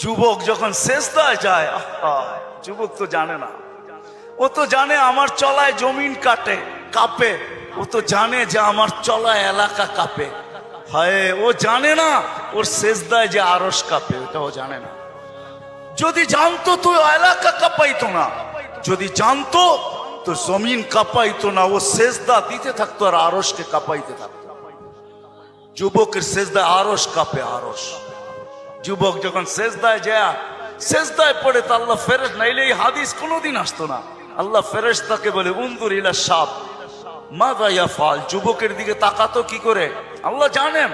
যুবক যখন সেজদায় যায়, যুবক তো জানে না, ও তো জানে আমার চলায় জমিন কাঁপে, ও তো জানে যে আমার চলায় এলাকা কাঁপে। হায়, ও জানে না ওর সেজদায় যে আরশ কাঁপে, ওটা ও জানে না। যদি জানতো তো এলাকা কাঁপাইতো না, যদি জানতো তো জমিন কাঁপাইতো না, ও সেজদা দিতে থাকতো আর আরশকে কাঁপাইতে থাকতো। যুবকের সেজদায় আরশ কাঁপে, আরশ। যুবক যখন সেজদায় যায়, সেজদায় পড়ে তো আল্লাহ ফেরেশতা, নাইলে এই হাদিস কোনোদিন আসতো না। আল্লাহ ফেরেশতাকে বলে উনজুর ইলা শাব মাযা ইয়াফআল, যুবকের দিকে তাকাতো কি করে আল্লাহ জানেন।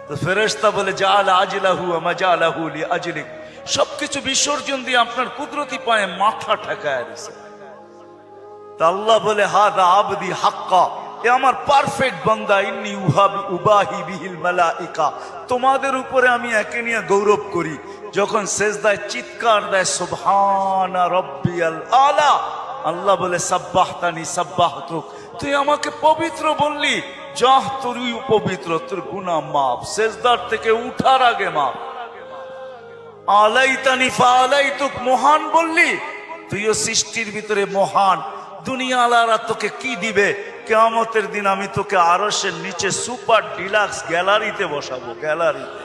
তো ফেরেশতা বলে জাআলা আজলাহু ওয়া মাজালাহু লিআজলিক, সবকিছু বিসর্জন দিয়ে আপনার কুদরতি পায়ে মাথা ঠেকায় দিয়েছে। তা আল্লাহ বলে হাদা আবদি হাক্কা, এ আমার পারফেক্ট বান্দা, ইন্নী উবাহি বিহিল মালাইকা, তোমাদের উপরে আমি একে নিয়ে গৌরব করি। যখন সেজদায় চিৎকার দেয় সুবহানা রাব্বিয়াল আলা, আল্লাহ বলে সাব্বাহতানি সাব্বাহতুক, তুই আমাকে পবিত্র বললি, যাহ তুই পবিত্র, তোর গুনাহ মাফ, সেজদার থেকে উঠার আগে মাফ। আলাইতানি ফাআলাইতুক, মহান বললি, তুইও সৃষ্টির ভিতরে মহান। দুনিয়াওয়ালারা তোকে কি দিবে? কিয়ামতের দিন আমি তোকে আরশের নিচে সুপার ডিলাক্স গ্যালারিতে বসাবো। গ্যালারিতে,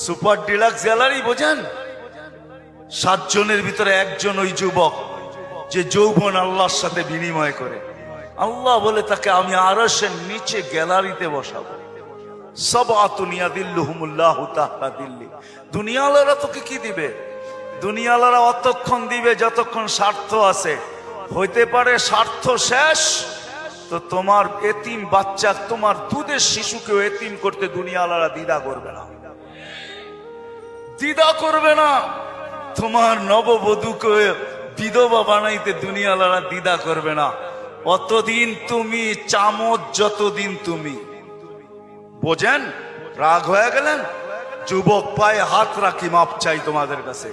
সুপার ডিলাক্স গ্যালারি বোঝেন? 7 জনের ভিতরে একজন ওই যুবক যে যৌবন আল্লাহর সাথে বিনিময় করে। আল্লাহ বলে তাকে আমি আরশের নিচে গ্যালারিতে বসাবো। সাবআতুন ইয়াদিল্লুহুমুল্লাহু তাহতা দিল্লি। দুনিয়াওয়ালারা তোকে কি দিবে? দুনিয়াওয়ালারা অতক্ষণ দিবে যতক্ষণ স্বার্থ আছে। হইতে পারে স্বার্থ শেষ তো তোমার এতিম বাচ্চা, তোমার দুধের শিশুকেও এতিম করতে দুনিয়াওয়ালারা দ্বিধা করবে না, দ্বিধা করবে না। তোমার নববধূকে বিধবা বানাইতে দুনিয়াওয়ালারা দ্বিধা করবে না। অতদিন তুমি চামচ, যতদিন তুমি বোঝেন। রাগ হয়ে গেলেন? যুবক পায়ে হাত রাখি, মাপ চাই তোমাদের কাছে।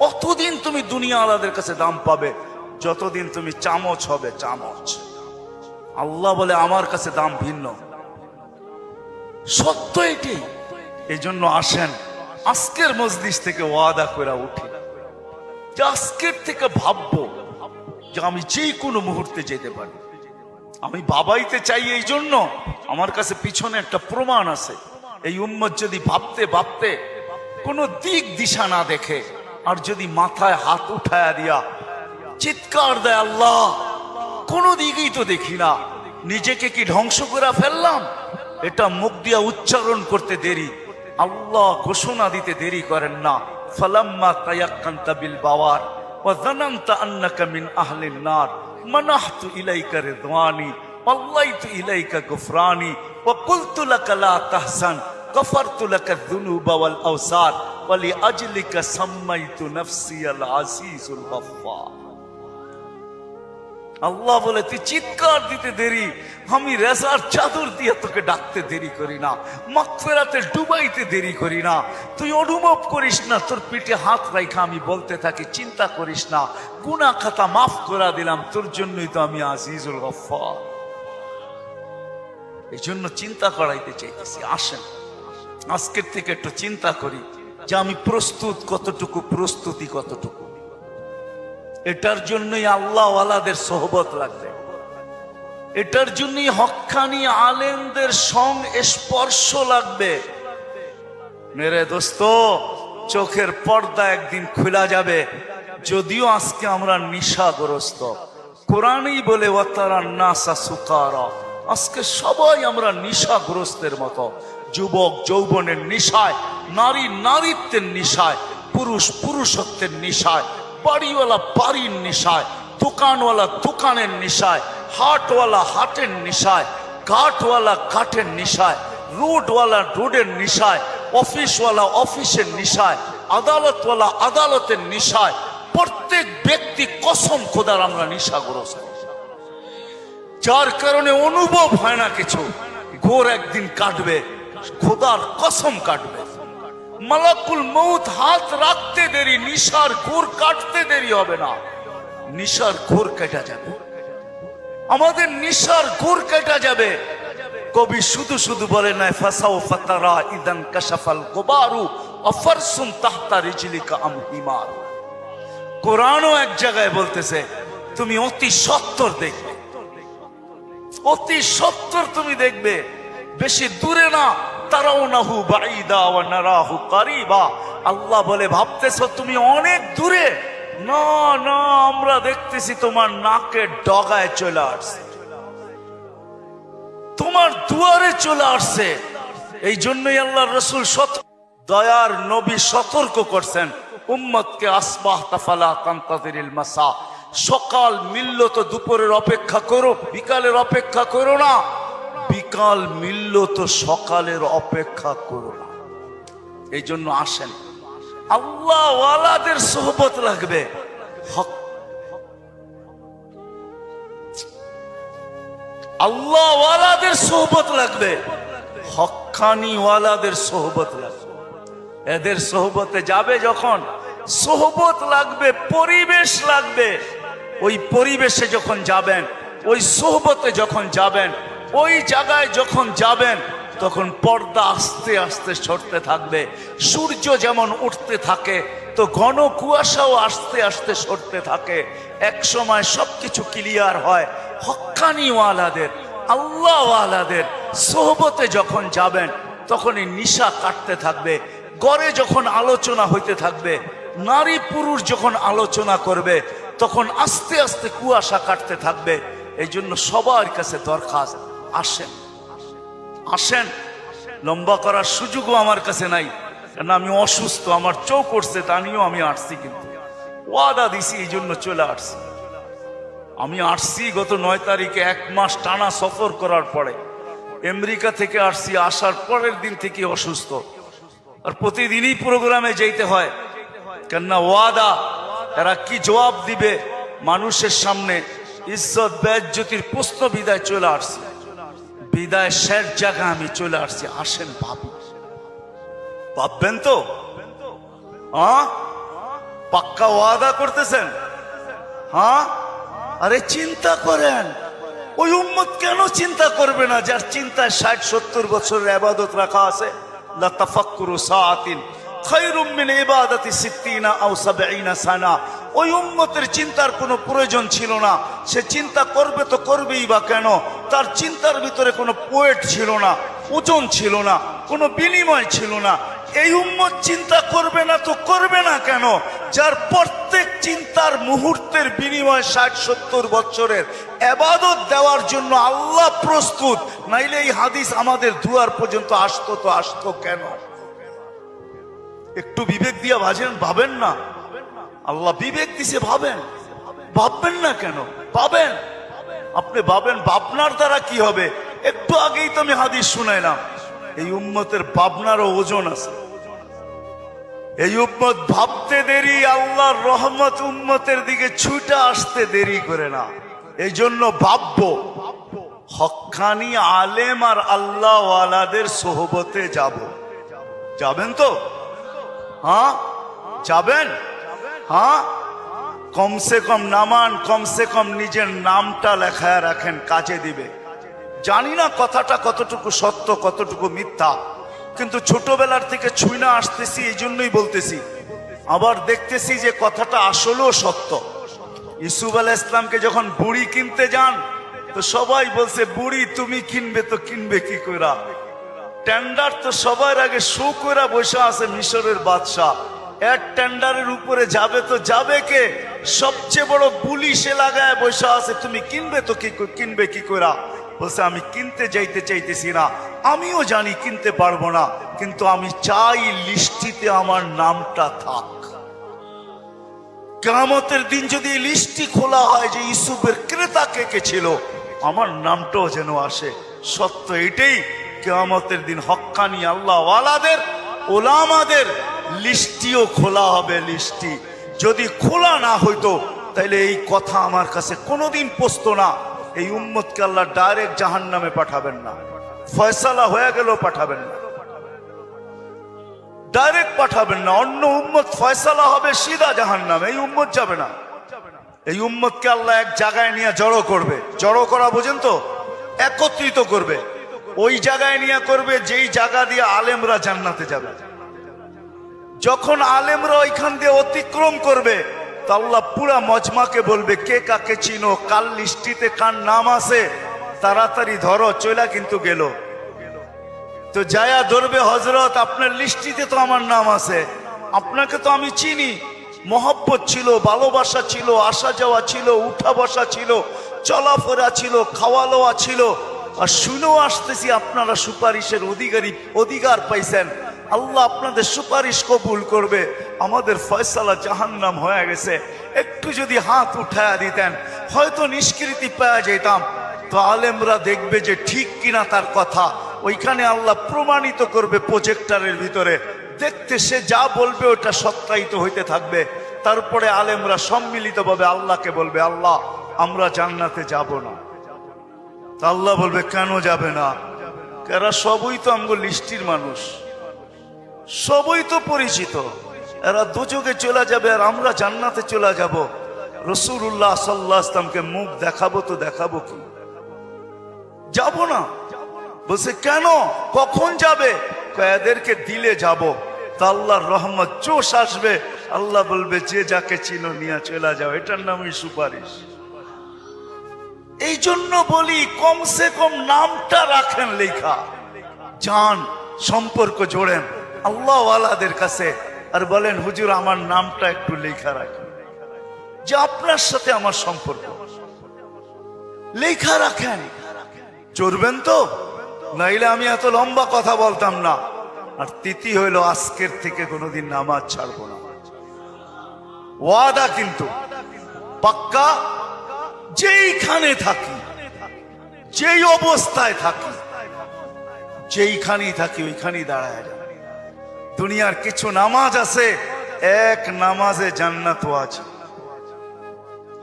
অতদিন তুমি দুনিয়াওয়ালাদের কাছে দাম পাবে যতদিন তুমি চামচ হবে, চামচ। আল্লাহ বলে আমার কাছে দাম ভিন্ন, সত্য এটি। এই জন্য আসেন আজকের মজলিস থেকে ওয়াদা করে উঠি যে আজকের থেকে ভাববো যে আমি যে কোনো মুহূর্তে যেতে পারি। আমি বাবাইতে চাই, এই জন্য আমার কাছে পিছনে একটা প্রমাণ আছে। এই উম্মত যদি ভাবতে ভাবতে কোনো দিক দিশা না দেখে আর যদি মাথায় হাত উঠায়া দিয়া চিৎকার দেয় আল্লাহ, কোনো দিকেই তো দেখি না, নিজেকে কি ধ্বংস করে ফেললাম? এটা মুখ দিয়া উচ্চারণ করতে দেরি, আল্লাহ ঘোষণা দিতে দেরি করেন না। ফালাম্মা তায়াক্কানতা বিল বাওয়ার ওয়া যানানতা আন্নাকা মিন আহলিন নার মানাহতু ইলাইকা রিদওয়ানি ওয়াল্লাইতু ইলাইকা গুফরানি ওয়া কুলতু লাকা লা তাহসান গফারতু লাকা যুনুবা ওয়াল আওসার ওয়া লিআজলিকা সাম্মাইতু নাফসি আল আজিজুল গফফার। আল্লাহ বলে তুই চিৎকার দিতে দেরি, আমি রেজার চাদর দিয়ে তোকে ডাকতে দেরি করি না, মাগফিরাতে ডুবাইতে দেরি করি না। তুই অনুভব করিস না, তোর পিঠে হাত রাখা আমি বলতে থাকি চিন্তা করিস না, গুনাহ খাতা মাফ করে দিলাম, তোর জন্যই তো আমি আজিজুল গফফার। এই জন্য চিন্তা করাইতে চাইতেছি। আসেন আজকের থেকে একটু চিন্তা করি যে আমি প্রস্তুত কতটুকু, প্রস্তুতি কতটুকু। এটার জন্যই আল্লাহ ওয়ালাদের সোহবত লাগবে, এটার জন্যই হক্কানি আলেমদের স্পর্শ লাগবে। মেরে দোস্ত, চোখের পর্দা একদিন খোলা যাবে। যদিও আজকে আমরা নিশাগ্রস্ত, কোরআনই বলে ওয়াতারান নাসা সুকারা, আজকে সবাই আমরা নিশাগ্রস্তের মতো। যুবক যৌবনের নিশায়, নারী নারীত্বের নিশায়, পুরুষ পুরুষত্বের নিশায়, বাড়িওয়ালা বাড়ির নিশায়, দোকানওয়ালা দোকানের নিশায়, হাটওয়ালা হাটের নিশায়, ঘাটওয়ালা ঘাটের নিশায়, রোডওয়ালা রোডের নিশায়, অফিসওয়ালা অফিসের নিশায়, আদালতওয়ালা আদালতের নিশায়। প্রত্যেক ব্যক্তি কসম খোদার আমরা নিশাগ্রস্ত, যার কারণে অনুভব হয় না কিছু। ঘোর একদিন কাটবে, খোদার কসম কাটবে। মালাকুল মউত হাত রাখতে দেরি, নিশার ঘোর কাটতে দেরি হবে না, নিশার ঘোর কেটে যাবে, আমাদের নিশার ঘোর কেটে যাবে। কবি শুধু শুধু বলে নাই ফাসাও ফাতারা ইদান কাশাফাল গুবারু আফারসুন তাহতা রিজলিকা আম হিমার। কোরআনও এক জায়গায় বলতেছে তুমি অতি সত্তর দেখবে, অতি সত্তর তুমি দেখবে, বেশি দূরে না। তারাউনাহু বাঈদা ওয়া নারাহু কারীবা। আল্লাহ বলে ভাবতেছো তুমি অনেক দূরে, না না, আমরা দেখতেছি তোমার নাকের ডগায় চলে আসছে, তোমার দুয়ারে চলে আসছে। এই জন্যই আল্লাহর রাসূল দয়ার নবী সতর্ক করছেন উম্মতকে, আসবাহতা ফালা তানতাযিরিল মাসা। সকাল মিলল তো দুপুরের অপেক্ষা করো, বিকালের অপেক্ষা করো না। বিকাল মিলল তো সকালের অপেক্ষা করো না। এই জন্য আসেন, আল্লাহ ওয়ালাদের সোহবত লাগবে, আল্লাহ ওয়ালাদের সোহবত লাগবে, হক্কানি ওয়ালাদের সোহবত লাগবে। এদের সোহবতে যাবে যখন, সোহবত লাগবে, পরিবেশ লাগবে। ওই পরিবেশে যখন যাবেন, ওই সোহবতে যখন যাবেন, ওই জায়গায় যখন যাবেন, তখন পর্দা আস্তে আস্তে সরতে থাকবে। সূর্য যেমন উঠতে থাকে তো ঘন কুয়াশাও আস্তে আস্তে সরতে থাকে। এক সময় সবকিছু ক্লিয়ার হয়। হক্কানি ওয়ালাদের, আল্লাহ ওয়ালাদের সোহবতে যখন যাবেন, তখনই নিশা কাটতে থাকবে। ঘরে যখন আলোচনা হইতে থাকবে, নারী পুরুষ যখন আলোচনা করবে, তখন আস্তে আস্তে কুয়াশা কাটতে থাকবে। এই জন্য সবার কাছে দরখাস্ত, আসেন আসেন। লম্বা করার সুযোগও আমার কাছে নাই, কারণ আমি অসুস্থ, আমার চোখ করছে, তা নিয়েও আমি আসছি, কিন্তু ওয়াদা দিছি এই জন্য চলে আসছি। আমি আসছি গত 9 তারিখে, 1 মাস টানা সফর করার পরে আমেরিকা থেকে আসছি। আসার পরের দিন থেকে অসুস্থ, আর প্রতিদিনই প্রোগ্রামে যেতে হয়, কেননা ওয়াদা। এরা কি জবাব দিবে মানুষের সামনে? ইজ্জত বেজ্জতির প্রশ্ন। বিদায় চলে আসছি, বিদায় শেষ জায়গা আমি চলে আসছি। আসেন ভাবি, ভাববেন তো? পাক্কা ওয়াদা করতেছেন? হ্যাঁ, আরে চিন্তা করেন। ওই উম্মত কেন চিন্তা করবে না, যার চিন্তায় 60-70 বছরের ইবাদত রাখা আছে? লা তাফাক্কুরু সাআতিন খায়রুম মিন ইবাদাতি 60 আও 70 সানা। ওই উম্মতের চিন্তার কোনো প্রয়োজন ছিল না। সে চিন্তা করবে তো করবেই বা কেন? তার চিন্তার ভিতরে কোনো পোয়েট ছিল না, ওজন ছিল না, কোনো বিনিময় ছিল না। এই উম্মত চিন্তা করবে না তো করবে না কেন? যার প্রত্যেক চিন্তার মুহূর্তের বিনিময় 60-70 বছরের ইবাদত দেওয়ার জন্য আল্লাহ প্রস্তুত। নাইলে এই হাদিস আমাদের দুয়ার পর্যন্ত আসতো তো আসতো কেন? একটু বিবেক দিয়া ভাবেন না? আল্লাহ বিবেক দিছে, ভাবেন। ভাববেন না কেন? ভাবেন, আপনি ভাবেন। ভাবনার দ্বারা কি হবে? একটু আগেই তো আমি হাদিস শুনাইলাম, এই উম্মতের ভাবনারও ওজন আছে। এই উম্মত ভাবতে দেরি, আল্লাহর রহমত উম্মতের দিকে ছুটে আসতে দেরি করে না। এই জন্য ভাববো, হক্কানি আলেম আর আল্লাহ ওয়ালাদের সোহবতে যাব। যাবেন তো? হ্যাঁ যাবেন? হ্যাঁ, কমসে কম নামান, কমসে কম নিজের নামটা লেখায় রাখেন, কাজে দিবে। জানি না কথাটা কতটুকু সত্য কতটুকু মিথ্যা, কিন্তু ছোটবেলার থেকে ছুঁইনা আসতেছি, এই জন্যই বলতেছি। আবার দেখতেছি যে কথাটা আসলেও সত্য। ইউসুফ আলাইহিস সালামকে যখন বুড়ি কিনতে যান, তো সবাই বলছে বুড়ি তুমি কিনবে তো কিনবে কি কইরা? টেন্ডার তো সবার আগে শো কইরা বসে আছে মিশরের বাদশাহ। এক টেন্ডারের উপরে যাবে তো যাবে কে? সবচেয়ে বড় বুলি সে লাগায় বসে আছে, তুমি কিনবে তো কিনবে কি কইরা? বলছে আমি কিনতে যাইতে চাইতেছি না, আমিও জানি কিনতে পারবো না, কিন্তু আমি চাই লিস্টিতে আমার নামটা থাক। কিয়ামতের দিন যদি লিস্টি খোলা হয় যে ইউসুফের ক্রেতা কে কে ছিল, আমার নামটাও যেন আসে। সত্য এটাই, কিয়ামতের দিন হক্কানি আল্লাহ ওয়ালাদের, ওলামাদের লিস্টিও খোলা হবে। লিস্টি যদি খোলা না হইতো, তাইলে এই কথা আমার কাছে কোনোদিন পৌঁছতো না। এই উম্মতকে আল্লাহ ডাইরেক্ট জাহান্নামে পাঠাবেন না, ফয়সালা হয়ে গেল পাঠাবেন না, ডাইরেক্ট পাঠাবেন না। অন্য উম্মত ফয়সালা হবে সিধা জাহান্নামে, এই উম্মত যাবে না। এই উম্মতকে আল্লাহ এক জায়গায় নিয়ে জড়ো করবে। জড়ো করা বোঝেন তো? একত্রিত করবে। ওই জায়গায় নিয়ে করবে যেই জায়গা দিয়ে আলেমরা জান্নাতে যাবে। যখন আলেমরা ওইখান দিয়ে অতিক্রম করবে তো আল্লাহ পুরা মজমাকে বলবে, কে কাকে চিনো, কাল লিস্টিতে কার নাম আছে, তাড়াতাড়ি ধরো, চলা কিন্তু গেল। তো যায়া ধরবে, হযরত আপনার লিস্টিতে তো আমার নাম আছে, আপনাকে তো আমি চিনি, মহব্বত ছিল, ভালোবাসা ছিল, আসা যাওয়া ছিল, উঠা বসা ছিল, চলাফেরা ছিল, খাওয়া লওয়া ছিল, আর শুনেও আসতেছি আপনারা সুপারিশের অধিকার পাইছেন, আল্লাহ আপনাদের সুপারিশ কবুল করবে, আমাদের ফয়সালা জাহান্নাম হয়ে গেছে, একটু যদি হাত উঠায়া দিতেন হয়তো নিষ্কৃতি পাওয়া যেতাম। তো আলেমরা দেখবে যে ঠিক কিনা তার কথা, ওইখানে আল্লাহ প্রমাণিত করবে প্রজেক্টরের ভিতরে, দেখতে সে যা বলবে ওটা সত্যায়িত হইতে থাকবে। তারপরে আলেমরা সম্মিলিতভাবে আল্লাহকে বলবে, আল্লাহ আমরা জান্নাতে যাব না। তা আল্লাহ বলবে, কেন যাবে না? এরা সবই তো আমগো লিস্টির মানুষ, সবই তো পরিচিত, এরা দুযোগে চলে যাবে আর আমরা জান্নাতে চলে যাব। রাসূলুল্লাহ সাল্লাল্লাহু আলাইহি ওয়াসাল্লামকে মুখ দেখাবো তো দেখাবো কি? যাব না। বলছে কেন, কখন যাবে? এদেরকে দিলে যাব, তা আল্লাহর রহমত জোশ আসবে, আল্লাহ বলবে যে যাকে চিনো নিয়ে চলে যাও, এটার নামই সুপারিশ। এই জন্য বলি কমসে কম নামটা রাখেন লেখা, যান সম্পর্ক জোড়েন আল্লাহ ওয়ালাদের কাছে, আর বলেন হুজুর আমার নামটা একটু লেখা রাখেন, যে আপনার সাথে আমার সম্পর্ক লেখা রাখেন। চড়বেন তো, নাইলে আমি এত লম্বা কথা বলতাম না। আর তিথি হইল আজকের থেকে কোনোদিন নামাজ ছাড়বো না, ওয়াদা কিন্তু পাক্কা। যেইখানে থাকি, যেই অবস্থায় থাকি, যেইখানেই থাকি ওইখানেই দাঁড়ায় যাবে। দুনিয়ার কিছু নামাজ আছে, এক নামাজে জান্নাত আছে।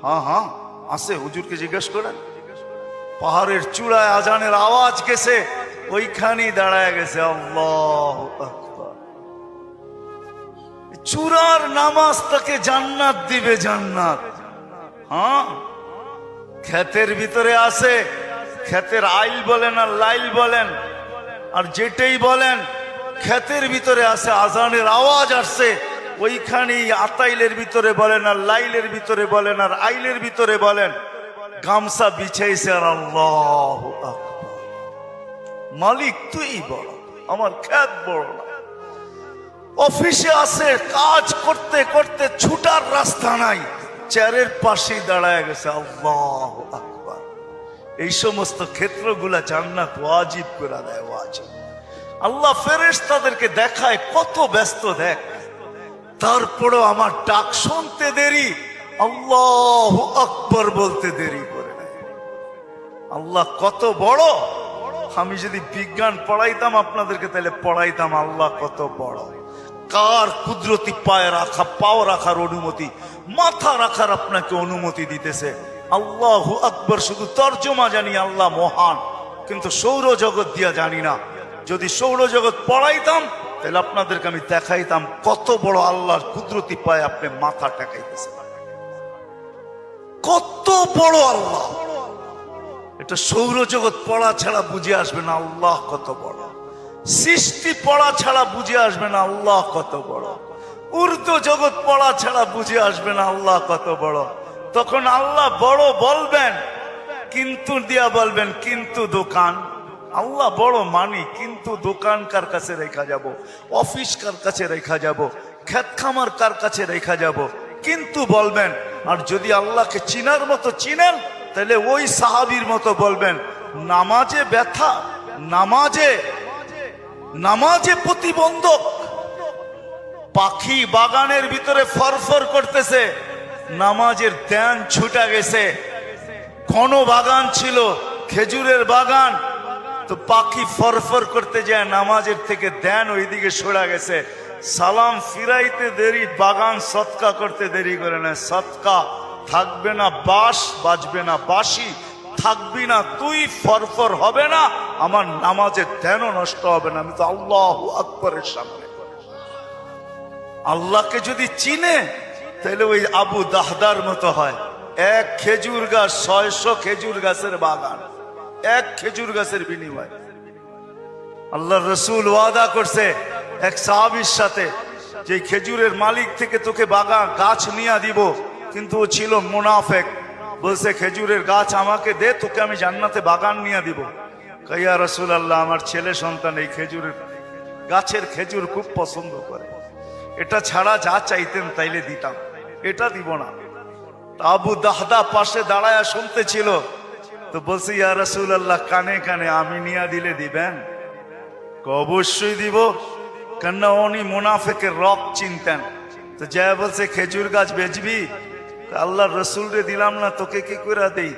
হ্যাঁ হ্যাঁ আছে, হুজুরকে জিজ্ঞেস করেন। পাহাড়ের চূড়ায় আজানের আওয়াজ গেছে, ওইখানেই দাঁড়ায় গেছে আল্লাহু আকবার। চূড়ার নামাজ তাকে জান্নাত দিবে, জান্নাত। হ্যাঁ, ক্ষেতের ভিতরে আছে, ক্ষেতের আইল বলেন আর লাইল বলেন আর যেটাই বলেন, ক্ষেতের ভিতরে আছে, আজানের আওয়াজ আসছে, ওইখানেই আতাইলের ভিতরে বলেন আর লাইলের ভিতরে বলেন আর আইলের ভিতরে বলেন, গামছা বিছাইছে আর আল্লাহু আকবার। মালিক তুই বড়, আমার ক্ষেত বড় না। অফিসে আছে, কাজ করতে করতে ছুটার রাস্তা নাই, চেয়ারের পাশেই দাঁড়ায় গেছে আল্লাহু আকবার। এই সমস্ত ক্ষেত্রগুলা জান্নাত ওয়াজিব করে দেয়, ওয়াজিব। আল্লাহ ফেরেশতাদেরকে দেখায় কত ব্যস্ত, দেখ, তারপরও আমার ডাক শুনতে দেরি, আল্লাহু আকবার বলতে দেরি করে নেয়। আল্লাহ কত বড়। আমি যদি বিজ্ঞান পড়াইতাম আপনাদেরকে, তাহলে পড়াইতাম আল্লাহ কত বড়। কার কুদরতি পায়ে রাখা, পাও রাখার অনুমতি, মাথা রাখার আপনাকে অনুমতি দিতেছে। আল্লাহু আকবার শুধু তর্জমা জানি, আল্লাহ মহান, কিন্তু সৌরজগৎ দিয়া জানি না। যদি সৌরজগৎ পড়াইতাম তাহলে আপনাদেরকে আমি দেখাইতাম কত বড় আল্লাহর কুদরতি পায়ে আপনি মাথা টেকাইতেছেন, কত বড় আল্লাহ। এটা সৌরজগৎ পড়া ছাড়া বুঝে আসবে না আল্লাহ কত বড়। সৃষ্টি পড়া ছাড়া বুঝে আসবে না আল্লাহ কত বড়। উর্দু জগৎ পড়া ছাড়া বুঝে আসবে না আল্লাহ কত বড়। তখন আল্লাহ বড় বলবেন, কিন্তু দিয়া বলবেন, কিন্তু দোকান। আল্লাহ বড় মানি, কিন্তু দোকান কার কাছে রেখা যাব, অফিস কার কাছে রেখা যাব, ক্ষেত খামার কার কাছে রেখা যাব, কিন্তু বলবেন। আর যদি আল্লাহকে চিনার মতো চিনেন, তাহলে ওই সাহাবীর মতো বলবেন, নামাজে ব্যথা, নামাজে প্রতিবন্ধক। পাখি বাগানের ভিতরে ফরফর করতেছে, নামাজের ধ্যান ছুটা গেছে। ঘন বাগান ছিল, খেজুরের বাগান, তো পাখি ফরফর করতে যায়, নামাজের থেকে ধ্যান ওইদিকে সরা গেছে। সালাম ফিরাইতে দেরি, বাগান সৎকা করতে দেরি করে না। সৎকা থাকবে না বাঁশ, বাজবে না বাঁশি, থাকবি না তুই, ফরফর হবে না, আমার নামাজের ধ্যানও নষ্ট হবে না। আমি তো আল্লাহু আকবারের সামনে। আল্লাহকে যদি চিনে তাহলে ওই আবু দাহদার মতো হয়। এক খেজুর গাছ, 600 খেজুর গাছের বাগান, এক খেজুর গাছের বিনিময়। আল্লাহর রাসূল ওয়াদা করছে এক সাহাবীর সাথে, যে খেজুরের মালিক থেকে তোকে বাগান গাছ নিয়ে দিব, কিন্তু ও ছিল মুনাফেক। বলছে খেজুরের গাছ আমাকে দে, তোকে আমি জান্নাতে বাগান নিয়ে দিব। ইয়া রাসূলুল্লাহ, আমার ছেলে সন্তান এই খেজুরের গাছের খেজুর খুব পছন্দ করে, এটা ছাড়া যা চাইতেন তাইলে দিতাম, এটা দিব না। আবু দাহদা পাশে দাঁড়ায়া শুনতেছিল, তো বলছে ইয়া রাসূলুল্লাহ, কানে কানে আমি নিয়া দিলে দিবেন? অবশ্যই দিব, কেননা উনি মুনাফিকের রব চিনতেন। তো যা বলছে খেজুর গাছ বেচবি? আল্লাহর রসুল রে দিলাম না, তোকে কি করে দেই?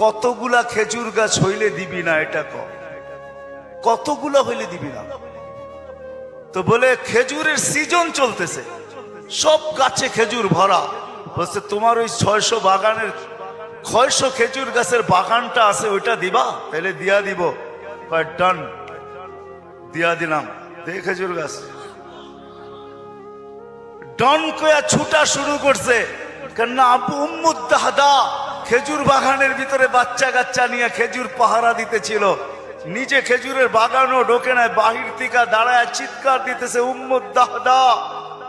কতগুলা খেজুর গাছ হইলে দিবি না, এটা কতগুলা হইলে দিবি না? তো বলে খেজুরের সিজন চলতেছে, সব গাছে খেজুর ভরা। বলছে তোমার ওই 600 বাগানের 600 খেজুর গাছের বাগানটা আছে, ওইটা দিবা? তাহলে দিয়া দিব। ডান, দিয়া দিলাম। দেখ খেজুর গাছ ডন কয়া ছুটা শুরু করছে, কেননা আবু উম্মুদ দাহদা খেজুর বাগানের ভিতরে বাচ্চা কাচ্চা নিয়ে খেজুর পাহারা দিতেছিল, নিজে খেজুরের বাগানও ঢোকে নাই, বাহির থেকে দাঁড়ায় চিৎকার দিতেছে, উম্মুদ দাহদা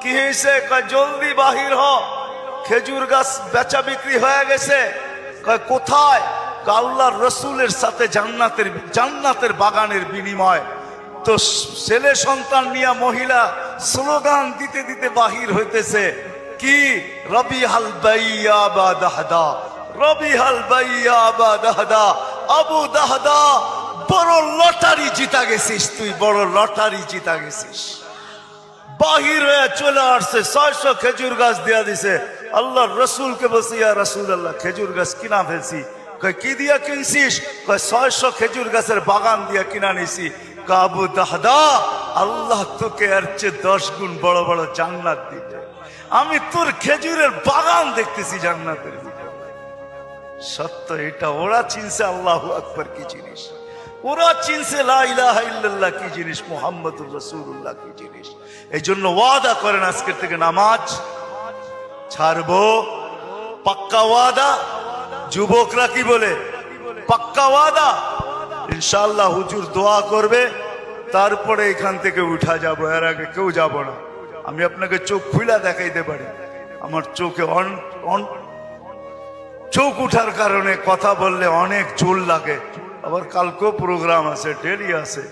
কি হয়েছে? কয় জলদি বাহির হ, খেজুর গাছ বেচা বিক্রি হয়ে গেছে। কয় কোথায়? আল্লাহর রসুলের সাথে জান্নাতের বাগানের বিনিময়। তো ছেলে সন্তান নিয়ে মহিলা স্লোগান দিতে দিতে বাহির হইতেছে, কি? রবিহাল বাইয়া বা দাহদা, রবিহাল বাইয়া বা দাহদা। আবু দাহদা, বড় লটারি জিতা গেছিস তুই, বড় লটারি জিতা গেছিস। বাহির হয়ে চলে আসছে, 600 খেজুর গাছ দিয়া দিছে। আল্লাহর রসুলকে বলছে, ইয়া রাসূলুল্লাহ, খেজুর গাছ কিনা ফেলছি। কয় কি দিয়া কিনছিস? কয় 600 খেজুর গাছের বাগান দিয়া কিনা নিছি। আবু দাহদা, আল্লাহ তোকে এর চেয়ে 10 গুণ বড় বড় জান্নাত দিবে। আমি তোর খেজুরের বাগান দেখতেছি জান্নাতের ভিতরে। সত্য এটা, ওরা চিনছে আল্লাহু আকবার কি জিনিস, ওরা চিনছে লা ইলাহা ইল্লাল্লাহ কি জিনিস, মুহাম্মদুর রাসূলুল্লাহ কি জিনিস। এই জন্য ওয়াদা করেন আজকের থেকে নামাজ ছাড়বো, পাক্কা ওয়াদা। যুবকরা কি বলে? পাক্কা ওয়াদা। ইনশাআল্লাহ হুজুর দোয়া করবে, তারপরে এখান থেকে উঠা যাব, এর আগে কেউ যাব না। আমি আপনাকে চোখ খুলা দেখাইতে পারি, আমার চোখে চোখ উঠার কারণে কথা বললে অনেক জোর লাগে। আবার কালকেও প্রোগ্রাম আছে, ডেলি আছে।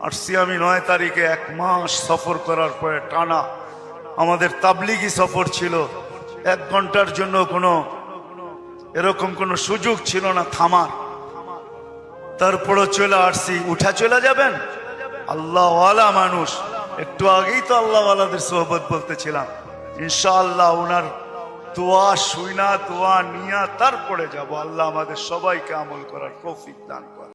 আসছি আমি 9 তারিখে, 1 মাস সফর করার পরে টানা আমাদের তাবলিগি সফর ছিল। 1 ঘন্টার জন্য এরকম কোনো সুযোগ ছিল না থামার। তারপরও চলে আসছি। উঠা চলে যাবেন? আল্লাহওয়ালা মানুষ, একটু আগেই তো আল্লাহওয়ালাদের সোহবত বলতেছিলাম। ইনশাআল্লাহ ওনার দোয়া শুইনা, দোয়া নিয়া তারপরে যাব। আল্লাহ আমাদের সবাইকে আমল করার তৌফিক দান করে।